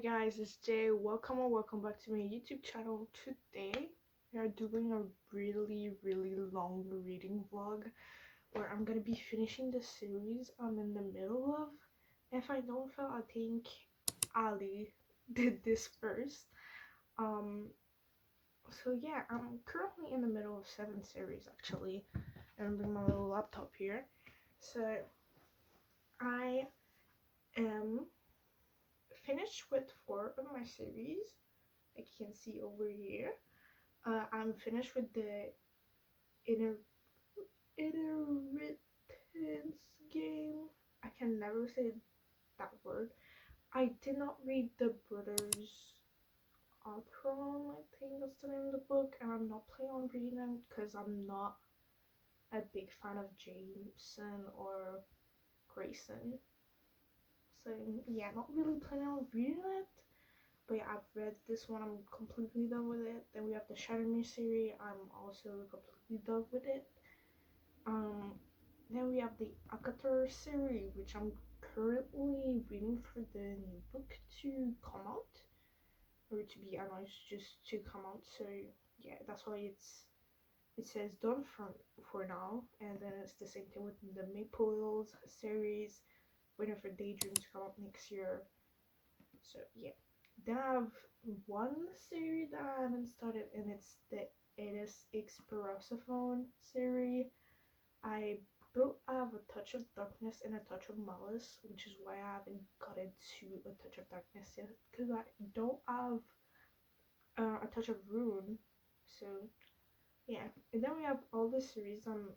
guys, it's Jay. Welcome or welcome back to my YouTube channel. Today we are doing a really long reading vlog where I'm gonna be finishing the series I'm in the middle of. If I don't fail, I think Ali did this first. So yeah, I'm currently in the middle of 7 series actually, and I'm bringing my little laptop here. So I am finished with 4 of my series, like you can see over here. I'm finished with the inheritance game. I can never say that word. I did not read the Brothers Opron, I think that's the name of the book, and I'm not planning on reading them because I'm not a big fan of Jameson or Grayson. So yeah, not really planning on reading it. But yeah, I've read this one, I'm completely done with it. Then we have the Shadow Me series, I'm also completely done with it. Then we have the Akatar series, which I'm currently waiting for the new book to come out, or to be announced, just to come out. So yeah, that's why it says done for now. And then it's the same thing with the Maple Hills series, waiting for Daydream to come out next year. So yeah. Then I have one series that I haven't started, and it's the Experosophone series. I have a touch of darkness and a touch of malice, which is why I haven't gotten to a touch of darkness yet, because I don't have a touch of ruin. So yeah, and then we have all the series I'm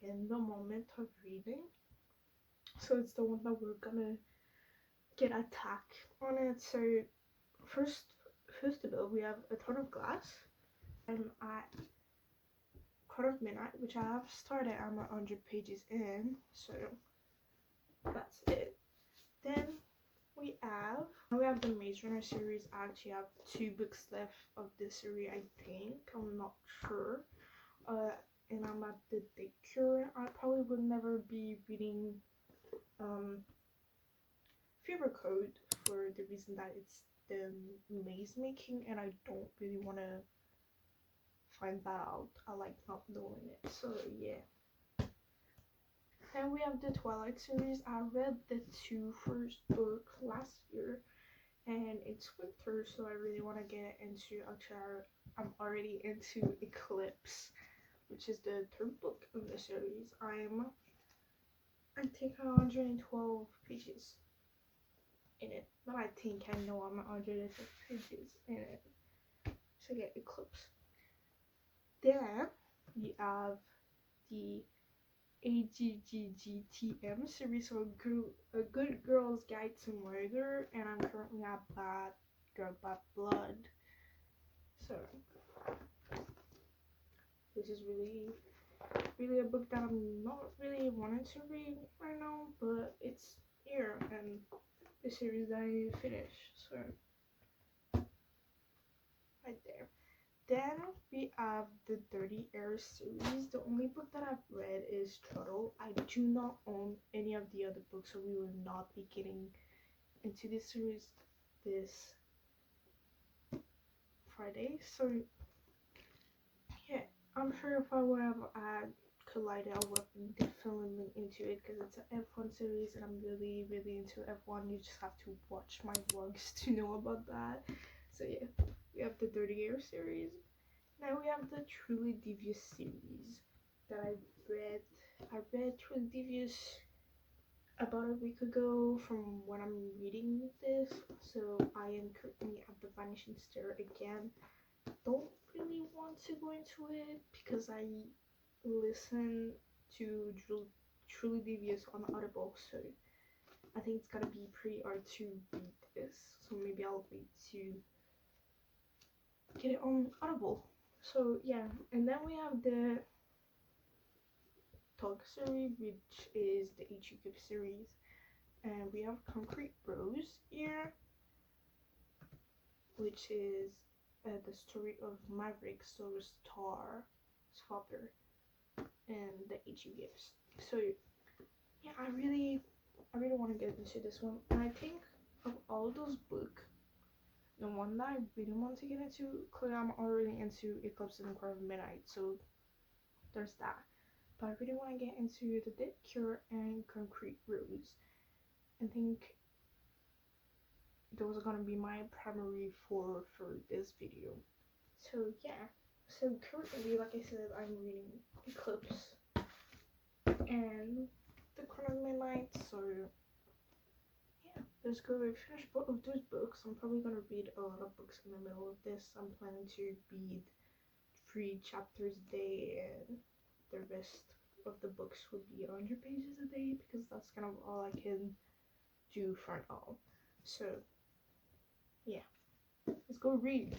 in the moment of reading. So it's the one that we're gonna get attack on it. So first of all, we have A Ton of Glass. I'm at Quarter of Midnight, which I have started. I'm 100 pages in, so that's it. Then we have the Maze Runner series. I actually have 2 books left of this series, I think. I'm not sure. And I'm at the Cure. I probably would never be reading Fever Code for the reason that it's the maze making, and I don't really want to find that out. I like not knowing it. So yeah. Then we have the Twilight series. I read the 2 first books last year, and it's winter, so I really want to get into. Actually, I'm already into Eclipse, which is the 3rd book of the series. I think 112 pages in it. But I think I know I'm 112 pages in it. So yeah, Eclipse. Then we have the AGGGTM series, so a Good Girl's Guide to Murder, and I'm currently at Bad Girl Bad Blood. So this is really a book that I'm not really wanting to read right now, but it's here, and the series that I need to finish. So right there. Then we have the Dirty Air series. The only book that I've read is Turtle. I do not own any of the other books, so we will not be getting into this series this Friday. So yeah, I'm sure if I would have Collider, I would have definitely into it, because it's an F1 series and I'm really into F1. You just have to watch my vlogs to know about that. So yeah, we have the Dirty Air series. Now we have the Truly Devious series that I read. I read Truly Devious about a week ago from when I'm reading this. So I am currently at the Vanishing Stair again. Don't really want to go into it because I listen to Truly Devious on Audible, so I think it's gonna be pretty hard to read this. So maybe I'll wait to get it on Audible. So yeah, and then we have the Talk series, which is the Eclipse series, and we have Concrete Rose here, which is the story of Maverick, Star Swapper, and the Eclipse. So yeah, I really want to get into this one, and I think of all those books, the one that I really want to get into, because I'm already into Eclipse and Crown of Midnight, so there's that. But I really want to get into The Dead Cure and Concrete Rose. I think those are gonna be my primary for this video. So yeah. So currently, like I said, I'm reading Eclipse and The Crown of Midnight. So yeah, let's go. I finished both of those books. I'm probably gonna read a lot of books in the middle of this. I'm planning to read 3 chapters a day, and the rest of the books would be 100 pages a day, because that's kind of all I can do for now. So yeah, let's go read.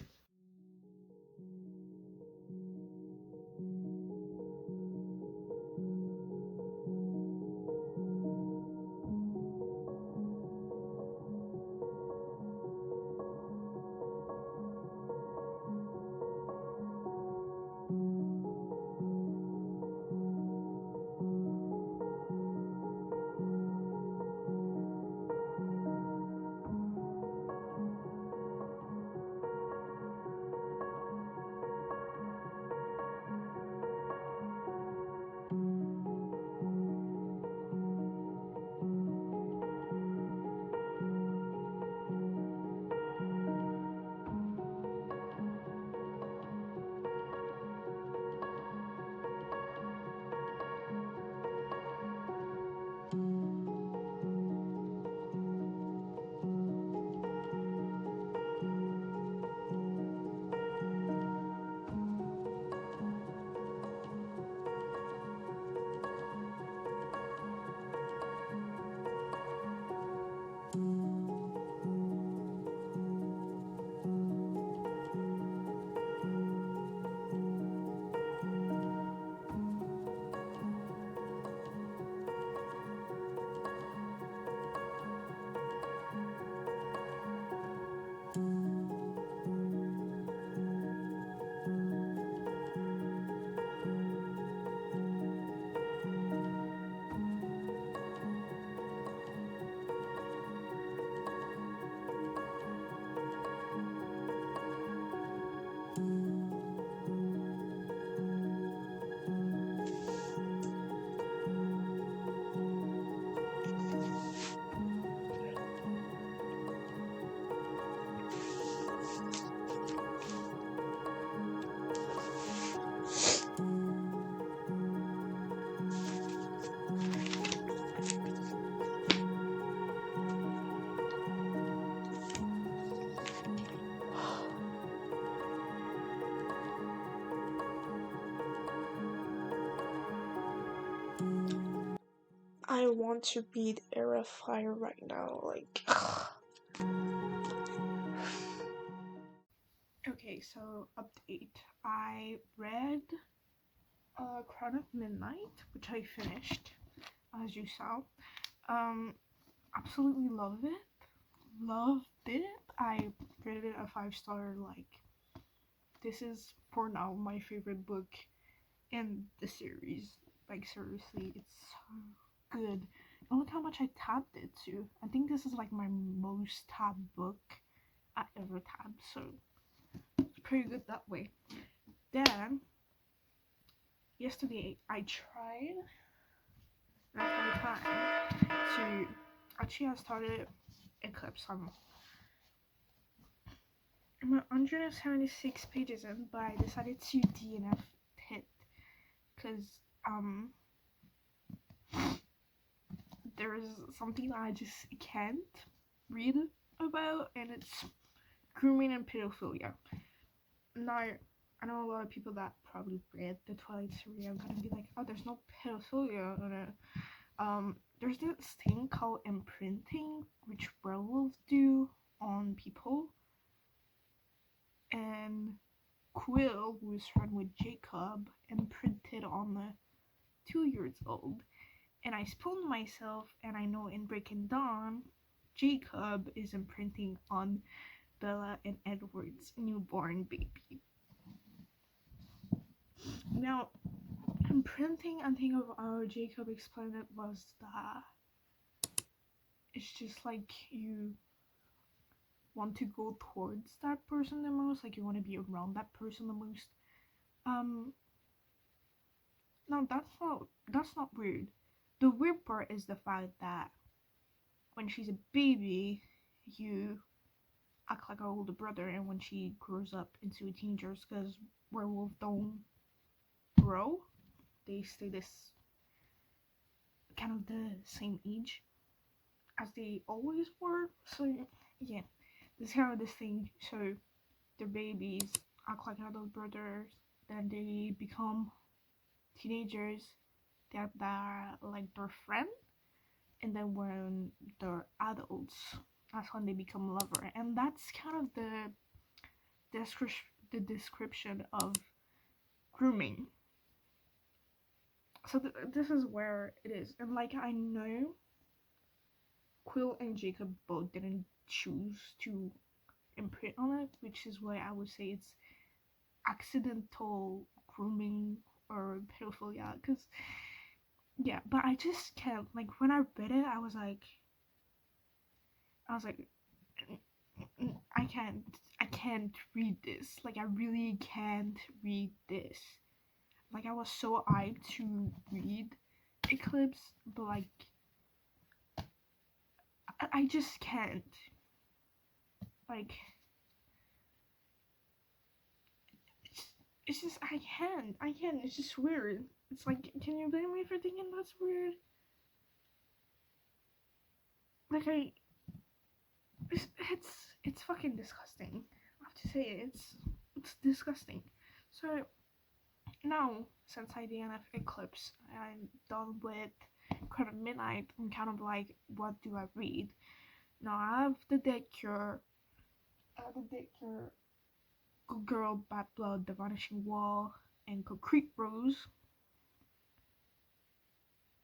I want to read Heir of Fire right now, like. Okay, so update. I read Crown of Midnight, which I finished, as you saw. Absolutely loved it. Loved it. I rated it a 5-star. Like, this is for now my favorite book in the series. Like, seriously, it's so good. And look how much I tabbed it to. I think this is like my most tabbed book I ever tabbed, so it's pretty good that way. Then yesterday I tried to actually I started Eclipse. I'm 176 pages in, but I decided to DNF it because there is something that I just can't read about, and it's grooming and pedophilia. Now, I know a lot of people that probably read the Twilight series are gonna be like, oh, there's no pedophilia in it. There's this thing called imprinting, which werewolves do on people. And Quill, who is friend with Jacob, imprinted on the 2-year-old. And I spoiled myself, and I know in Breaking Dawn, Jacob is imprinting on Bella and Edward's newborn baby. Now, imprinting, I think of how Jacob explained it was that it's just like you want to go towards that person the most, like you want to be around that person the most. No, that's not weird. The weird part is the fact that when she's a baby, you act like her older brother, and when she grows up into a teenager, because werewolves don't grow, they stay this kind of the same age as they always were. So yeah, this kind of this thing. So their babies act like other brothers, then they become teenagers, they're like their friend, and then when they're adults, that's when they become lover, and that's kind of the description of grooming. So this is where it is, and like I know Quill and Jacob both didn't choose to imprint on it, which is why I would say it's accidental grooming or pedophilia, because yeah, but I just can't, like when I read it, I was like I can't read this, like I really can't read this. Like I was so hyped to read Eclipse, but like I just can't, like it's just I can't, it's just weird. It's like, can you blame me for thinking that's weird? Like it's fucking disgusting. I have to say it's disgusting. So now, since I DNF Eclipse, I'm done with kind of midnight. I'm kind of like, what do I read? Now I have the Dead Cure, Good Girl, Bad Blood, The Vanishing Wall, and Concrete Rose.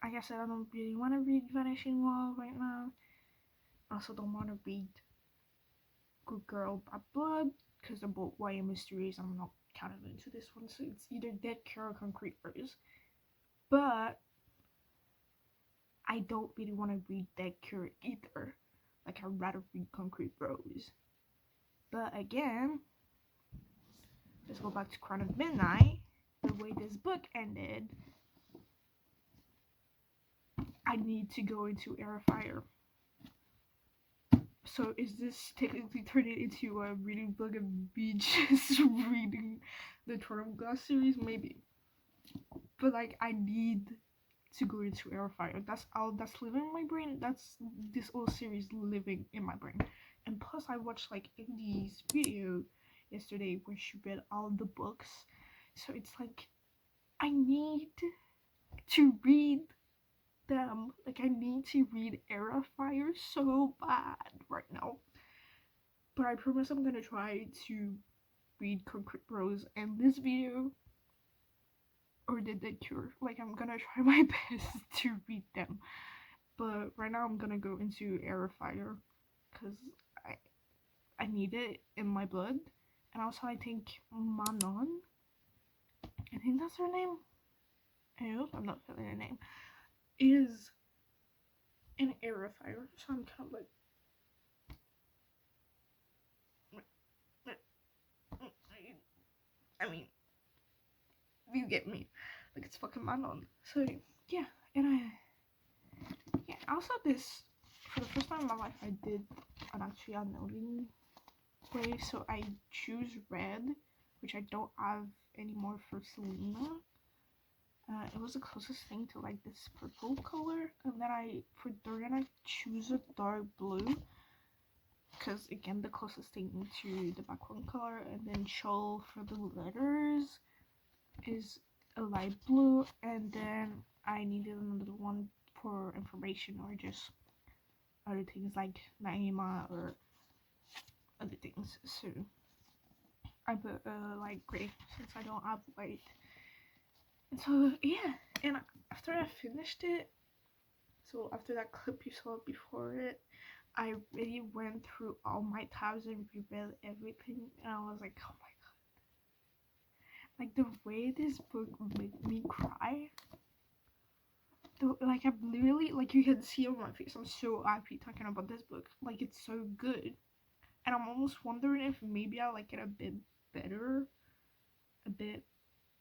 Like I said, I don't really want to read Vanishing Wall right now. I also don't want to read Good Girl, Bad Blood, because they're both YA mysteries. I'm not kind of into this one, so it's either Dead Cure or Concrete Rose. But I don't really want to read Dead Cure either. Like, I'd rather read Concrete Rose. But again, let's go back to Crown of Midnight. The way this book ended, I need to go into Heir of Fire. So is this technically turning into a reading book and me just reading the Throne of Glass series? Maybe. But like, I need to go into Heir of Fire. That's living in my brain. That's this whole series living in my brain. And plus I watched like Indy's video yesterday where she read all the books. So it's like, I need to read them. Like, I need to read Heir of Fire so bad right now. But I promise I'm gonna try to read Concrete Rose in this video or The Dead Cure. Like, I'm gonna try my best to read them. But right now I'm gonna go into Heir of Fire because I need it in my blood. And also I think Manon, I think that's her name. I hope I'm not feeling her name. Is in Heir of Fire, so I'm kind of like, I mean, you get me. Like, it's fucking Manon. So yeah, and also this, for the first time in my life, I did an actually unknowing way. So I choose red, which I don't have anymore for Selena. It was the closest thing to like this purple color, and then for Dorian I choose a dark blue, because again the closest thing to the background color. And then Shoal for the letters is a light blue, and then I needed another one for information or just other things like Naima or other things. So I put light gray since I don't have white. And so yeah, and after I finished it, so after that clip you saw before it, I really went through all my tabs and reread everything, and I was like, oh my god, like the way this book made me cry. Like, I'm literally, like, you can see on my face, I'm so happy talking about this book. Like, it's so good. and I'm almost wondering if maybe I like it a bit better, a bit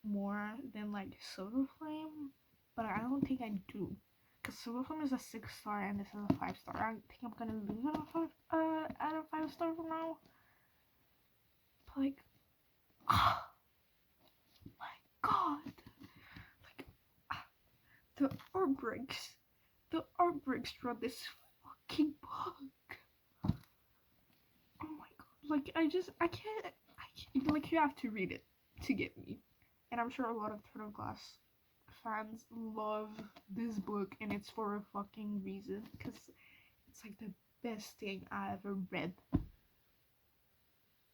more than like Silver Flame, but I don't think I do, because Silver Flame is a 6-star and this is a 5-star. I think I'm gonna leave it at a 5-star for now. But like, oh my god, like the art breaks throughout this fucking book. Oh my god, like I can't, like, you have to read it to get me. And I'm sure a lot of Turtle Glass fans love this book, and it's for a fucking reason, because it's like the best thing I ever read.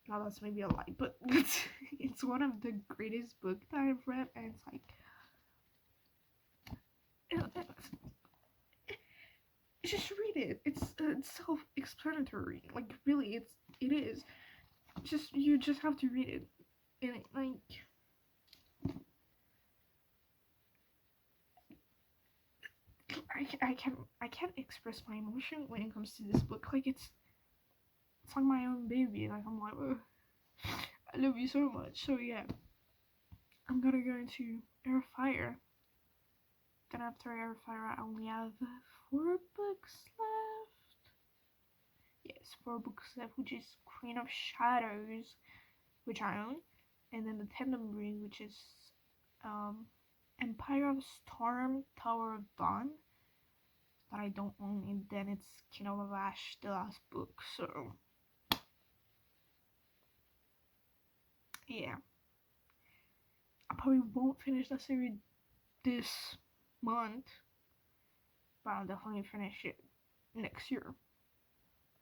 Now that's maybe a lie, but it's one of the greatest books that I've read, and it's like just read it. It's self-explanatory. Like, really, it is. You just have to read it, and like. I can't express my emotion when it comes to this book. Like, it's like my own baby. Like, I'm like, oh, I love you so much. So yeah, I'm gonna go into Heir of Fire. Then after Heir of Fire, I only have 4 books left. Yes, 4 books left, which is Queen of Shadows, which I own, and then the Tandem Ring, which is Empire of Storm, Tower of Dawn, that I don't own, and then it's Kingdom of Ash, the last book. So yeah, I probably won't finish the series this month, but I'll definitely finish it next year.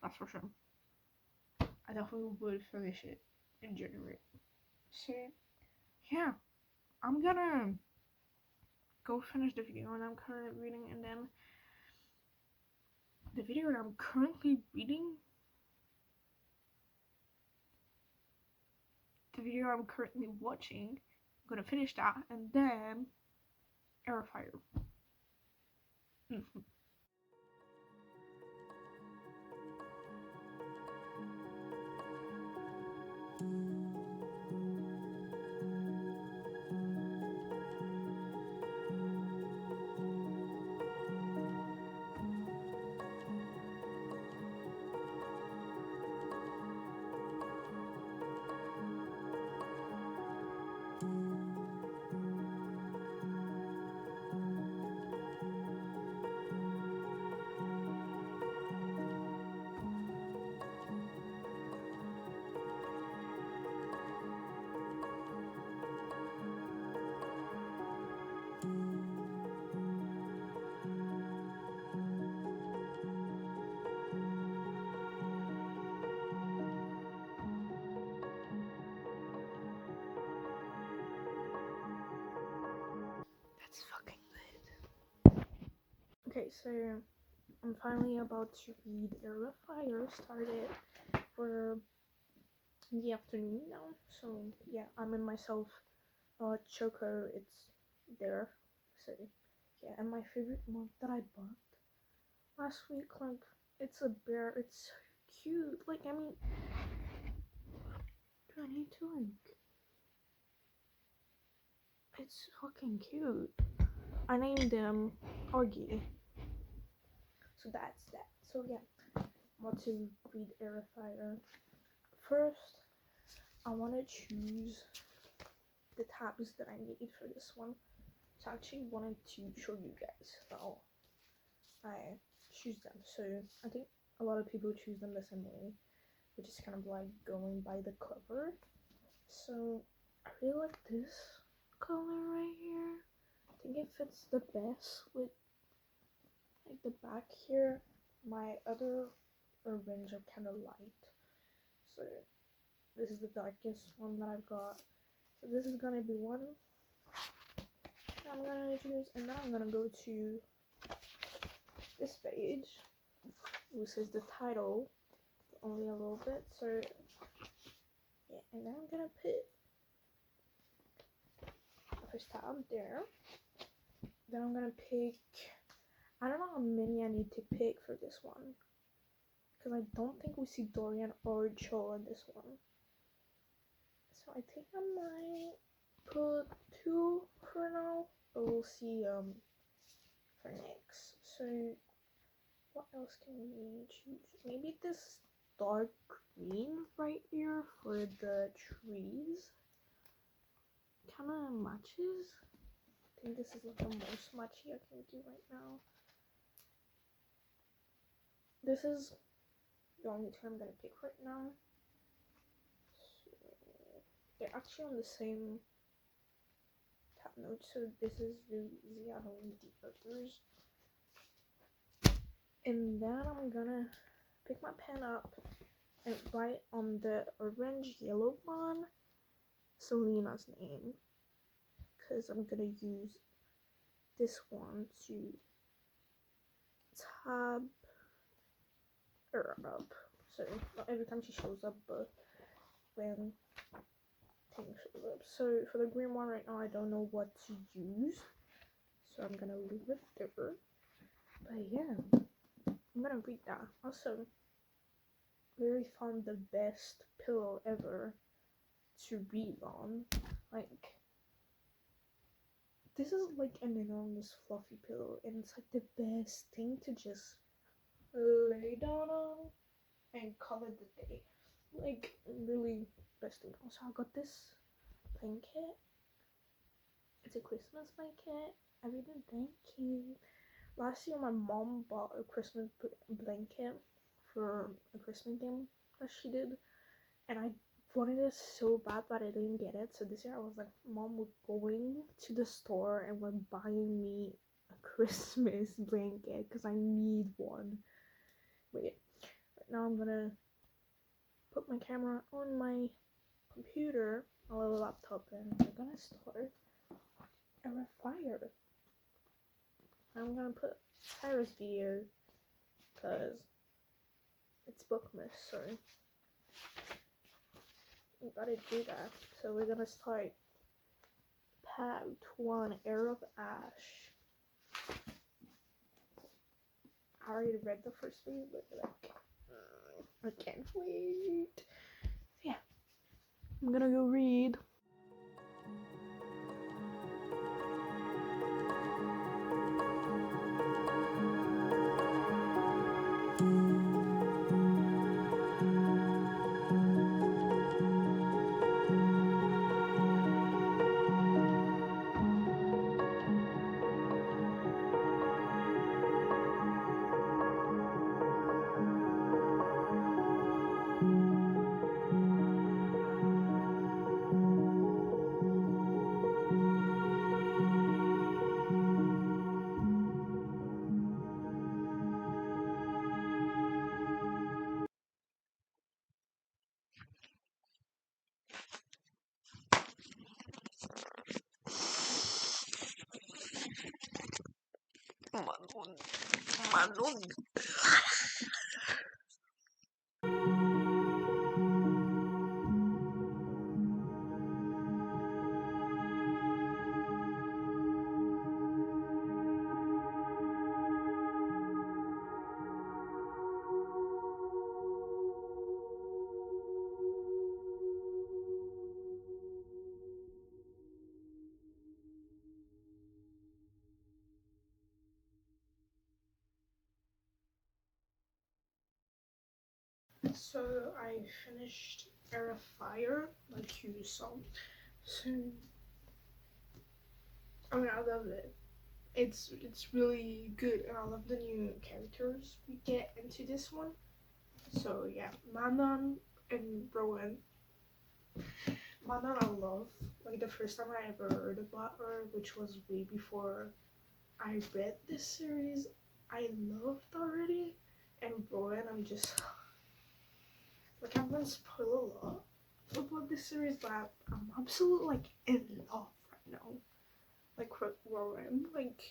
That's for sure. I definitely would finish it in January. So yeah, I'm gonna go finish the video and I'm currently reading, and then the video that I'm currently reading, the video I'm currently watching, I'm gonna finish that, and then Heir of Fire. That's fucking good. Okay, so I'm finally about to read Heir of Fire. Started for the afternoon now. So yeah, I'm in myself choker. It's there. So yeah, and my favorite mug that I bought last week, like, it's a bear. It's so cute. Like, I mean, do I need to, like, it's fucking cute. I named him Augie. So that's that. So yeah, I want to read Heir of Fire. First, I want to choose the tabs that I need for this one. So I actually wanted to show you guys how I choose them. So I think a lot of people choose them the same way, which is kind of like going by the cover. So I really like this color right here. I think it fits the best with like the back here. My other orange are kind of light, so this is the darkest one that I've got. So this is gonna be one I'm gonna choose, and then I'm gonna go to this page, which is the title, only a little bit. So yeah, and then I'm gonna put the first tab there. Then I'm gonna pick, I don't know how many I need to pick for this one. because I don't think we see Dorian or Joel in this one. So I think I might put 2 for now, but we'll see for next. So what else can we choose? Maybe this dark green right here for the trees kind of matches. I think this is like the most matchy I can do right now. This is the only two I'm gonna pick right now. So they're actually on the same tab note, so this is really easy. I don't need the others. And then I'm gonna pick my pen up and write on the orange yellow one Selena's name, because I'm gonna use this one to tab her up. So not every time she shows up, but when things show up. So for the green one right now, I don't know what to use, so I'm gonna leave it there. But yeah, I'm gonna read that. Also, really found the best pillow ever to read on. Like, this is like an enormous fluffy pillow, and it's like the best thing to just lay down on and call it the day. Like, really best thing. Also, I got this blanket. It's a Christmas blanket. I really thank you. Last year, my mom bought a Christmas blanket for a Christmas game that she did, and I wanted it so bad, but I didn't get it. So this year, I was like, Mom, we're going to the store and we're buying me a Christmas blanket because I need one. Wait, right now I'm gonna put my camera on my computer, my little laptop, and we're gonna start Heir of Fire. I'm gonna put Tyra's video because it's Bookmas, so we gotta do that. So we're gonna start Part 1, Heir of Ash. I already read the first video, but like, I can't wait. Yeah, I'm gonna go read. Manon. So I finished Heir of Fire, like you saw. So I mean, I love it. It's really good, and I love the new characters we get into this one. So yeah, Manon and Rowan. Manon I love. Like the first time I ever heard about her, which was way before I read this series, I loved already. And Rowan, I'm just like, I'm gonna spoil a lot about this series, but I'm absolutely like in love right now. Like Rowan, like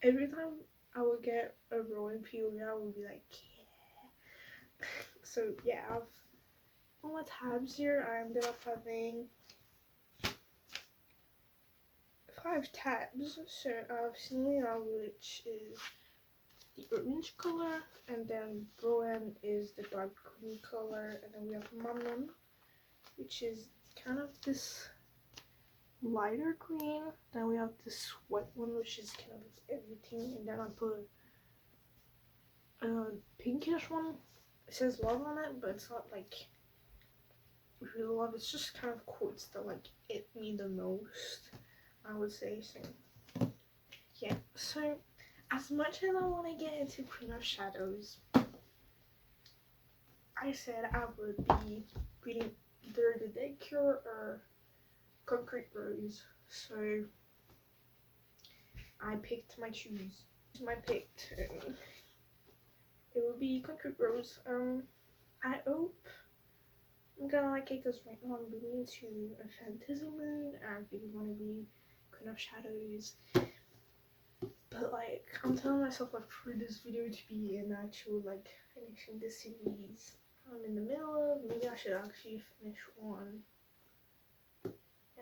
every time I would get a Rowan POV, I would be like, yeah. So yeah, I've on my tabs here, I ended up having 5 tabs. So I've seen Selena, which is the orange color, and then Broen is the dark green color, and then we have Manon, which is kind of this lighter green. Then we have this white one, which is kind of everything, and then I put a pinkish one. It says love on it, but it's not like real love. It's just kind of quotes that like hit me the most, I would say. So yeah, so as much as I want to get into Queen of Shadows, I said I would be reading either The Dead Cure or Concrete Rose. So I picked my choose. My pick. It will be Concrete Rose. I hope I'm gonna like it because right now I'm really into a fantasy mood. I really want to be Queen of Shadows. But like, I'm telling myself like for this video to be an actual like finishing the series. I'm in the middle of, maybe I should actually finish one.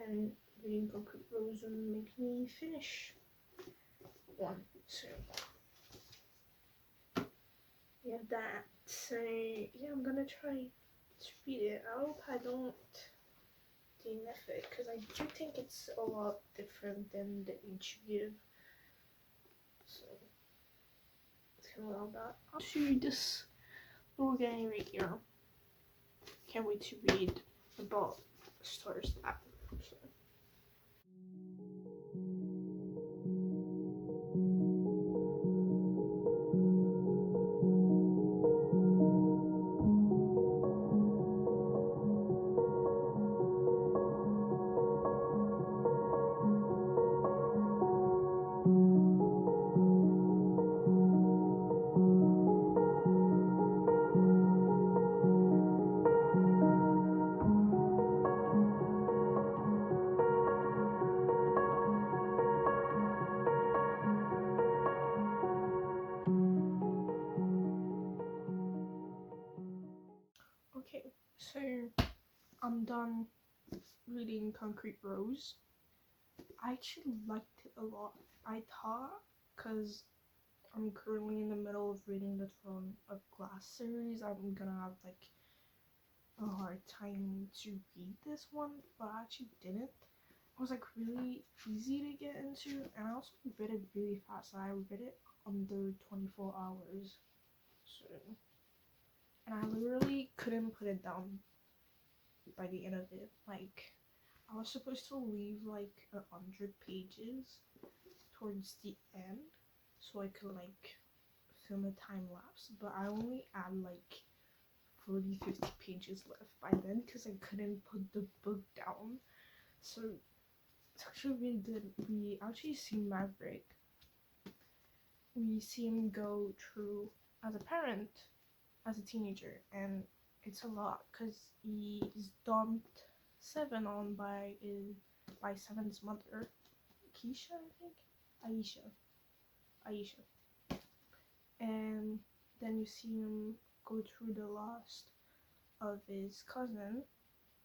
And reading Concrete Rose will make me finish one. So yeah, that. So yeah, I'm gonna try to read it. I hope I don't DNF it, because I do think it's a lot different than the HVIV. So it's kind of all that. I'll show you this little guy right here. Can't wait to read about stars that. So. Okay, so I'm done reading Concrete Rose. I actually liked it a lot. I thought, because I'm currently in the middle of reading the Throne of Glass series, I'm gonna have like a hard time to read this one, but I actually didn't. It was like really easy to get into, and I also read it really fast. I read it under 24 hours. So, and I literally couldn't put it down by the end of it. Like, I was supposed to leave like 100 pages towards the end so I could like film a time lapse, but I only had like 40-50 pages left by then because I couldn't put the book down. So it's actually really good. We actually see Maverick. We see him go through as a parent, as a teenager, and it's a lot because he is dumped Seven on by Seven's mother, Keisha, I think, Aisha, and then you see him go through the loss of his cousin,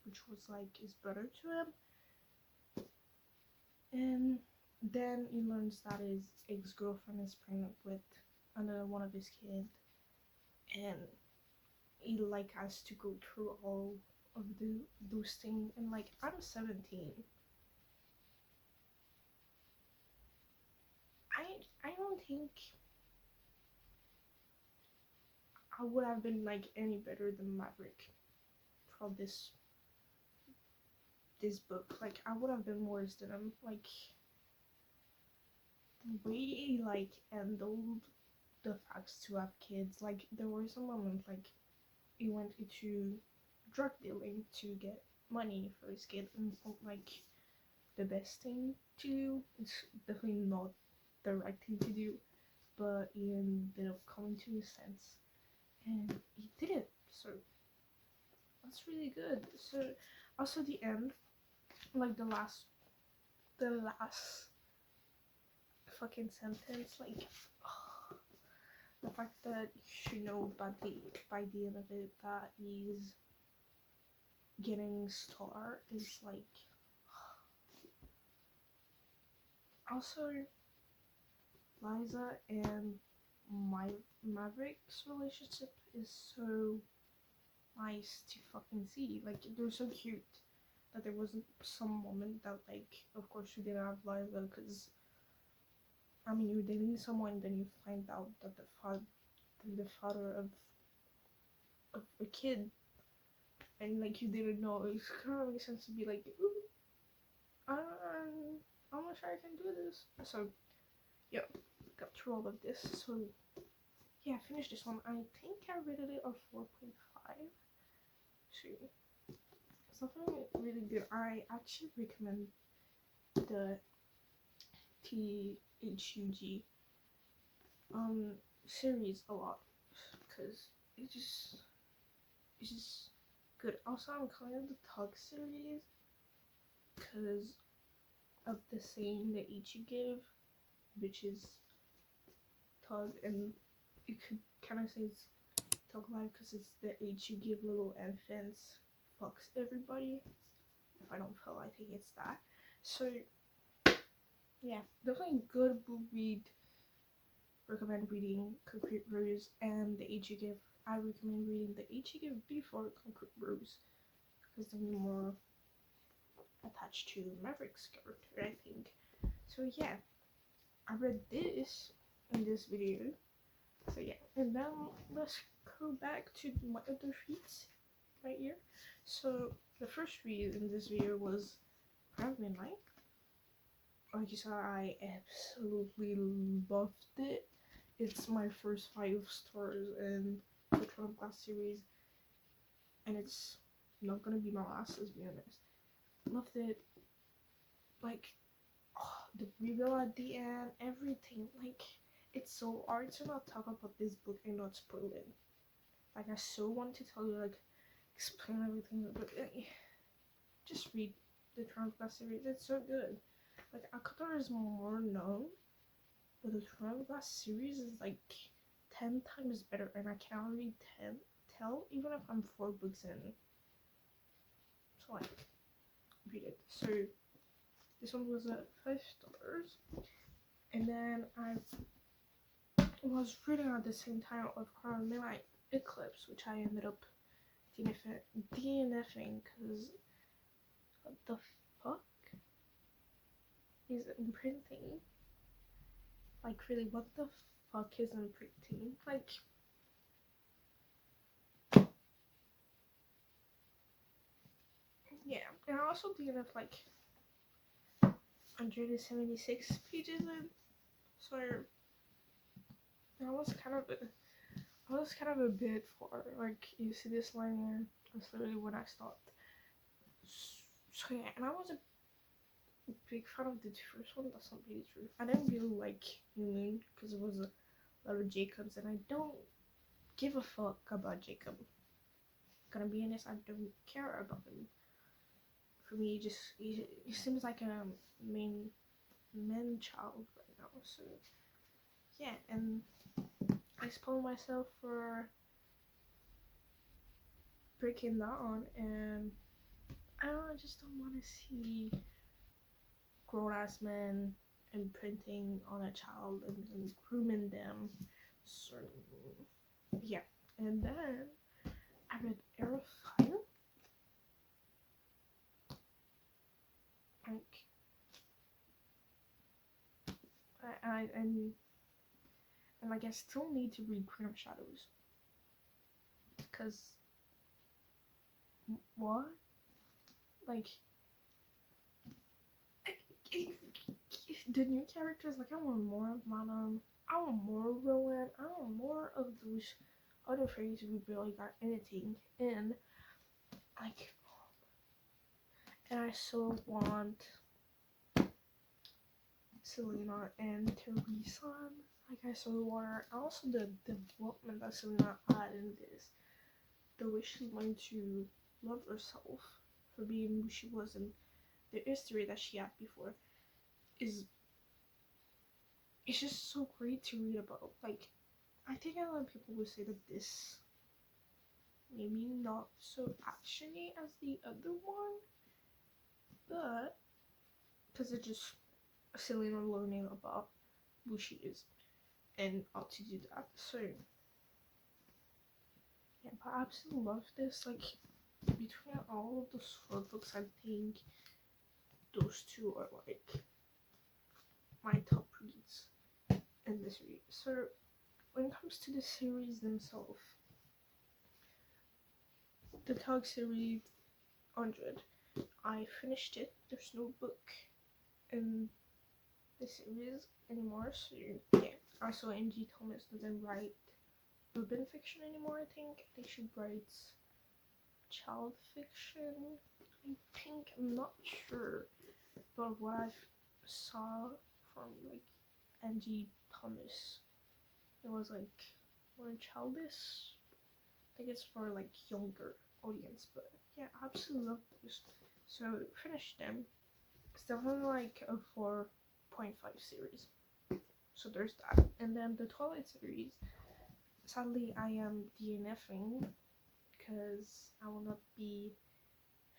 which was like his brother to him, and then he learns that his ex-girlfriend is pregnant with another one of his kids, and he like has to go through all of those things. And like, I'm 17. I don't think I would have been like any better than Maverick for this book. Like, I would have been worse than him. Like, the way he like handled the facts to have kids. Like, there were some moments like he went into drug dealing to get money for his kid, and it's not like the best thing to do. It's definitely not the right thing to do, but he ended up coming to his sense, and he did it. So that's really good. So also the end, like the last fucking sentence, like the fact that you should know by the end of it that he's getting star is like also Liza and my Maverick's relationship is so nice to fucking see. Like, they're so cute that there wasn't some moment that, like, of course you didn't have Liza, because I mean, you're dating someone, then you find out that the father of a kid, and like you didn't know. It kind of makes sense to be like, ooh, I'm not sure I can do this. So, yeah, got through all of this. So, yeah, I finished this one. I think I rated it a 4.5. So, it's definitely really good. I actually recommend the THUG series a lot, because it's just good. Also, I'm calling it the Tug series because of the saying that each you give, which is Tug, and you could kind of say it's Tug Life because it's the age you give little infants fucks everybody. If I don't feel, I think it's that. So yeah, definitely good book read. Recommend reading Concrete Rose and The Age You Give. I recommend reading The Age You Give before Concrete Rose because then you're more attached to Maverick's character, I think. So yeah, I read this in this video. So yeah, and then let's go back to my other reads right here. So the first read in this video was Proud Midnight. Like you saw, I absolutely loved it. It's my first 5 stars in the Throne Glass series, and it's not gonna be my last, let's be honest. Loved it. Like, oh, the reveal at the end, everything. Like, it's so hard to not talk about this book and not spoil it. Like, I so want to tell you, like, explain everything, but just read the Throne Glass series. It's so good. Like, Akatar is more known, but the Throne Glass series is like 10 times better, and I can already tell even if I'm 4 books in. So like, read it. So this one was at 5 stars, and then I was reading at the same time of Crown Midnight Eclipse, which I ended up DNFing because what the fuck is imprinting? Like, really, what the fuck is imprinting? Like, yeah, and I also DNF like 176 pages in, so I was kind of a bit far. Like, you see this line here, that's literally when I stopped. So yeah, and I was a big fan of the first one. That's not really true. I didn't really like Moon because it was a lot of Jacobs, and I don't give a fuck about Jacob. Gonna be honest, I don't care about him. For me, he seems like a man child right now. So yeah, and I spoiled myself for breaking that on, and I just don't want to see grown-ass men imprinting on a child and grooming them. So yeah, and then I read Heir of Fire. Like, and like, I still need to read Queen of Shadows, because what? Like, the new characters, like, I want more of Madame, I want more of Rowan, I want more of those other fairies who barely got anything in. Like, and I so want Selena and Teresa. Like, I so want her. Also, the development that Selena had in this, the way she learned to love herself for being who she was, and the history that she had before is, it's just so great to read about. Like, I think a lot of people would say that this maybe not so actiony as the other one, but because it's just Selena learning about who she is. and how to do that. So yeah, but I absolutely love this. Like between all of the short books, I think those two are like my top reads in this series. So when it comes to the series themselves, the Tug series 100, I finished it. There's no book in the series anymore, so yeah. Also, MG Thomas doesn't write urban fiction anymore. I think she writes child fiction. I'm not sure, but what I saw from like Angie Thomas, it was like more childish. I think it's for like younger audience, but yeah, I absolutely love those. So finish them. It's definitely like a 4.5 series. So there's that. And then the Twilight series, sadly I am DNFing because I will not be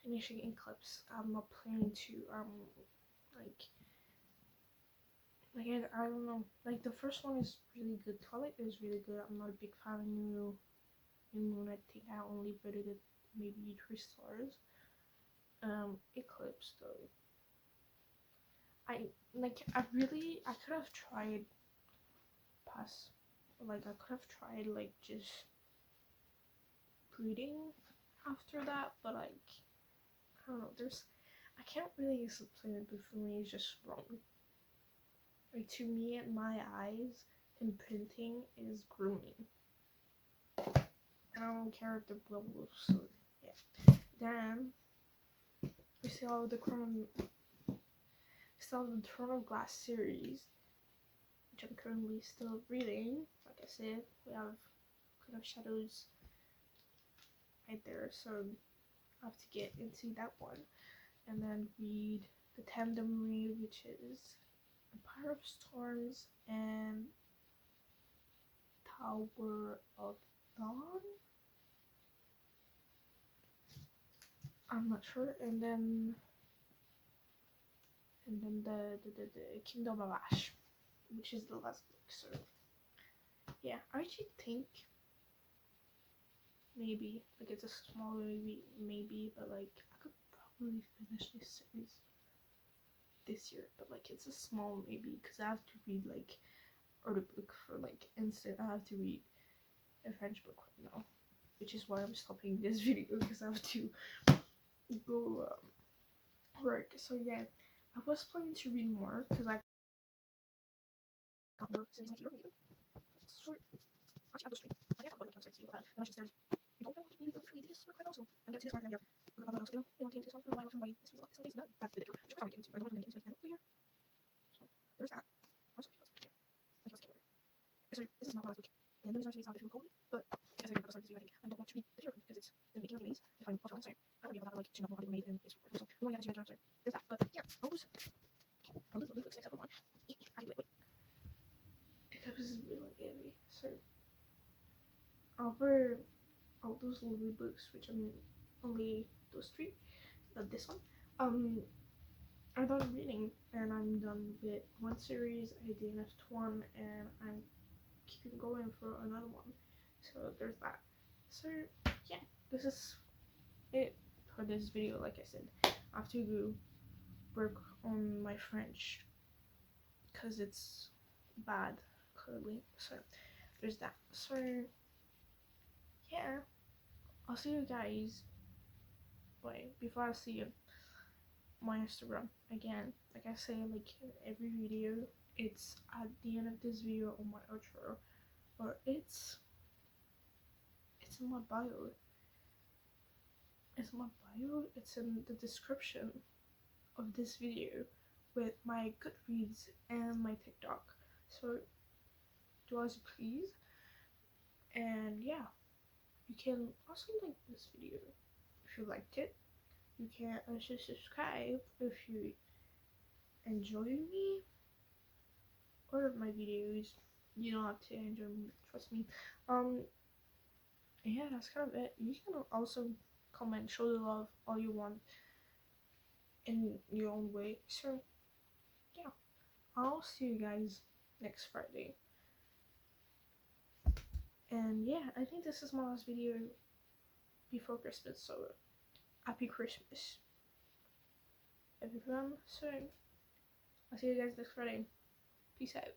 finishing Eclipse. I'm not planning to like I don't know. Like the first one is really good. Twilight is really good. I'm not a big fan of New Moon. I think I only rated it maybe 3 stars. Eclipse though. I could have tried pass. Like I could have tried like just reading after that, but like I don't know. I can't really explain it, but for me it's just wrong. Like to me, my eyes and printing is grooming. And I don't care if they're werewolves. So yeah. Then we still have the Throne of Glass series, which I'm currently still reading. Like I said, we have Queen of Shadows right there, so I have to get into that one, and then read the Tandem Read, which is Empire of Storms and Tower of Dawn. I'm not sure, and then the Kingdom of Ash, which is the last book. So yeah, I actually think maybe like it's a small maybe, but like I could probably finish this series this year, but like it's a small maybe because I have to read like or the book for like instant. I have to read a French book right now, which is why I'm stopping this video because I have to go work. So yeah, I was planning to read more because I got more since I read. So actually, I go straight. I have a lot of websites to do that, and I just said, you don't know, maybe go through this real quick also. And get to this part now. We're going to also, you know, get into this one for a while, from my this is done. That's the video. Which we're getting into. I don't want to get into it now. So there's that. Also, I just can't. So this is not last week. And then there's actually how difficult cold, but as I start to do, I think I don't want to read the hero because it's the making of the maze. If I'm also concerned, I don't be able to like to know how to make and it's so we want to get into there's that. But yeah, those looks except for one. Wait. That was really heavy. So over all those lovely books, which I'm only those 3, but this one, I'm done reading and I'm done with one series. I DNF'd one and I'm keeping going for another one. So there's that. So yeah, this is it for this video. Like I said, I have to go work on my French because it's bad currently. So there's that. So yeah, I'll see you guys. Wait, before I see you, my Instagram again. Like I say, like in every video, it's at the end of this video on my outro, or it's in my bio. It's in my bio. It's in the description of this video with my Goodreads and my TikTok. So do as you please. And yeah, you can also like this video if you liked it. You can also subscribe if you enjoy me or my videos. You don't have to enjoy me, trust me. Yeah, that's kind of it. You can also comment, show the love all you want in your own way. So yeah, I'll see you guys next Friday. And yeah, I think this is my last video before Christmas, so happy Christmas, everyone. So I'll see you guys next Friday. Peace out.